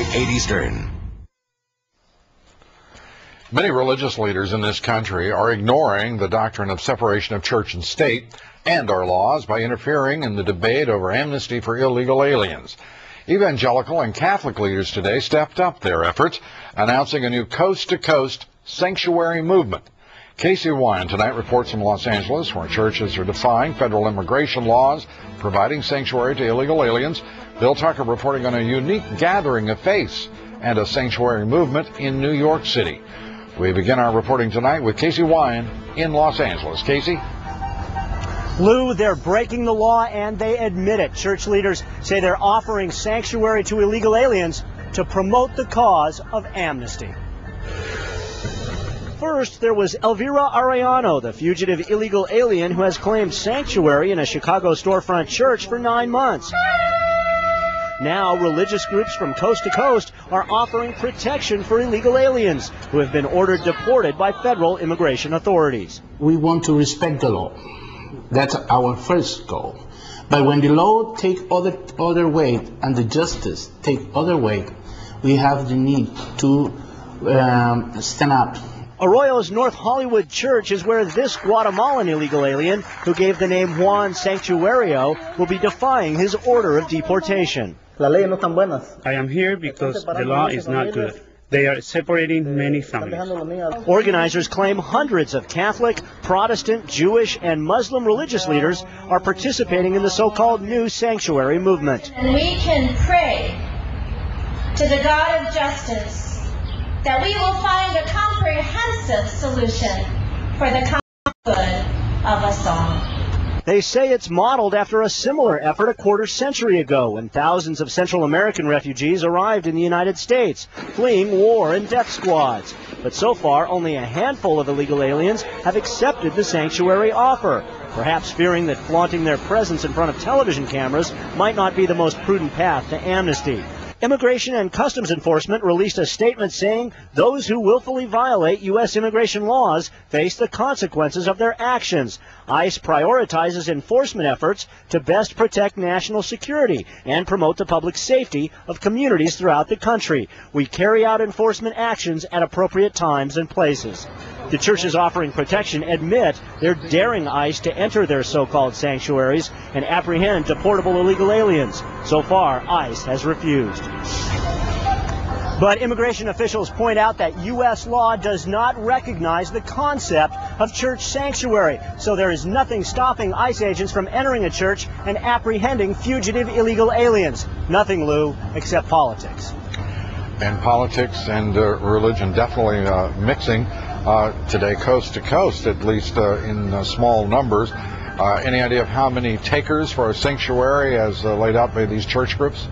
100.8 Eastern. Many religious leaders in this country are ignoring the doctrine of separation of church and state and our laws by interfering in the debate over amnesty for illegal aliens. Evangelical and Catholic leaders today stepped up their efforts, announcing a new coast-to-coast sanctuary movement. Casey Wine tonight reports from Los Angeles, where churches are defying federal immigration laws, providing sanctuary to illegal aliens. Bill Tucker reporting on a unique gathering of faiths and a sanctuary movement in New York City. We begin our reporting tonight with Casey Wine in Los Angeles. Casey? Lou, they're breaking the law and they admit it. Church leaders say they're offering sanctuary to illegal aliens to promote the cause of amnesty. First, there was Elvira Arellano, the fugitive illegal alien who has claimed sanctuary in a Chicago storefront church for 9 months. Now, religious groups from coast to coast are offering protection for illegal aliens who have been ordered deported by federal immigration authorities. We want to respect the law. That's our first goal. But when the law takes other weight and the justice take other weight, we have the need to stand up. Arroyo's North Hollywood Church is where this Guatemalan illegal alien, who gave the name Juan Sanctuario, will be defying his order of deportation. I am here because the law is not good. They are separating many families. Organizers claim hundreds of Catholic, Protestant, Jewish, and Muslim religious leaders are participating in the so-called new sanctuary movement. And we can pray to the God of justice that we will find a comprehensive solution for the common good of us all. They say it's modeled after a similar effort a quarter century ago when thousands of Central American refugees arrived in the United States, fleeing war and death squads. But so far, only a handful of illegal aliens have accepted the sanctuary offer, perhaps fearing that flaunting their presence in front of television cameras might not be the most prudent path to amnesty. Immigration and Customs Enforcement released a statement saying those who willfully violate U.S. immigration laws face the consequences of their actions. ICE prioritizes enforcement efforts to best protect national security and promote the public safety of communities throughout the country. We carry out enforcement actions at appropriate times and places. The churches offering protection admit they're daring ICE to enter their so-called sanctuaries and apprehend deportable illegal aliens. So far, ICE has refused. But immigration officials point out that U.S. law does not recognize the concept of church sanctuary, so there is nothing stopping ICE agents from entering a church and apprehending fugitive illegal aliens. Nothing, Lou, except politics. And politics and religion definitely mixing today coast to coast, at least in small numbers. Any idea of how many takers for a sanctuary as laid out by these church groups?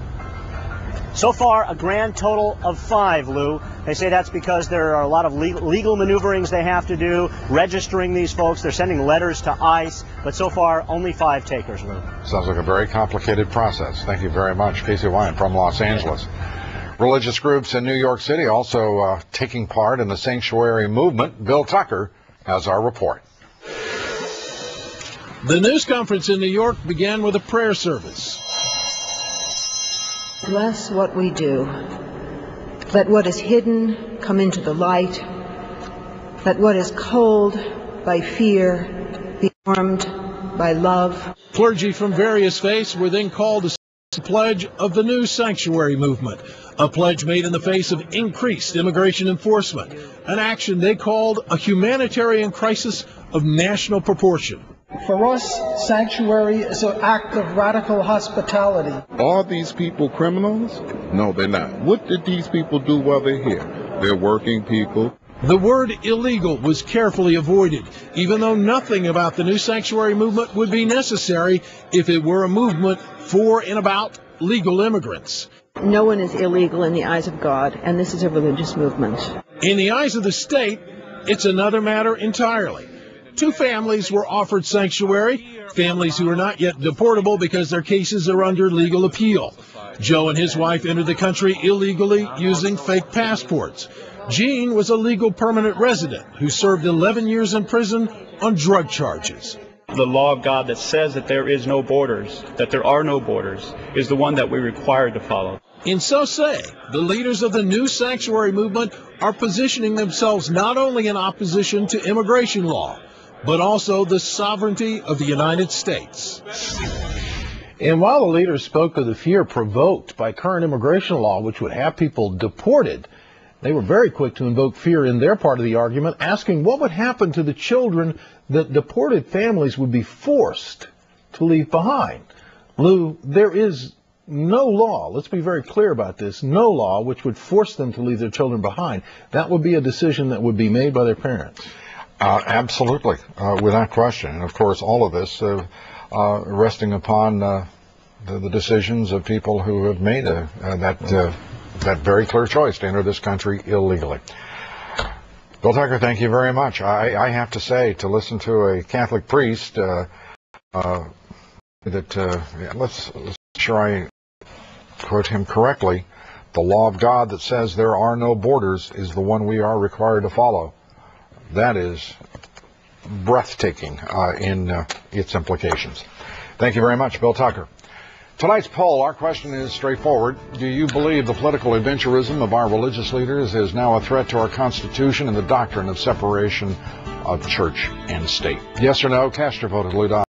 So far, a grand total of 5, Lou. They say that's because there are a lot of legal maneuverings they have to do, registering these folks. They're sending letters to ICE, but so far, only 5 takers, Lou. Sounds like a very complicated process. Thank you very much. Casey Wine from Los Angeles. Religious groups in New York City also taking part in the sanctuary movement. Bill Tucker has our report. The news conference in New York began with a prayer service. Bless what we do. Let what is hidden come into the light. Let what is cold by fear be warmed by love. Clergy from various faiths were then called to the pledge of the new sanctuary movement, a pledge made in the face of increased immigration enforcement, an action they called a humanitarian crisis of national proportion. For us, sanctuary is an act of radical hospitality. Are these people criminals? No, they're not. What did these people do while they're here? They're working people. The word illegal was carefully avoided, even though nothing about the new sanctuary movement would be necessary if it were a movement for and about legal immigrants. No one is illegal in the eyes of God, and this is a religious movement. In the eyes of the state, it's another matter entirely. 2 families were offered sanctuary, families who are not yet deportable because their cases are under legal appeal. Joe and his wife entered the country illegally using fake passports. Gene was a legal permanent resident who served 11 years in prison on drug charges. The law of God that says that there is no borders, that there are no borders, is the one that we're required to follow. In so saying, the leaders of the new sanctuary movement are positioning themselves not only in opposition to immigration law, but also the sovereignty of the United States. And while the leaders spoke of the fear provoked by current immigration law, which would have people deported, they were very quick to invoke fear in their part of the argument, asking what would happen to the children that deported families would be forced to leave behind. Lou, there is no law, let's be very clear about this, no law which would force them to leave their children behind. That would be a decision that would be made by their parents. Absolutely, without question. And of course, all of this resting upon the decisions of people who have made that very clear choice to enter this country illegally. Bill Tucker, thank you very much. I have to say, to listen to a Catholic priest, let's make sure I quote him correctly, the law of God that says there are no borders is the one we are required to follow. That is breathtaking in its implications. Thank you very much, Bill Tucker. Tonight's poll, our question is straightforward. Do you believe the political adventurism of our religious leaders is now a threat to our Constitution and the doctrine of separation of church and state? Yes or no? Cast your vote at Dobbs.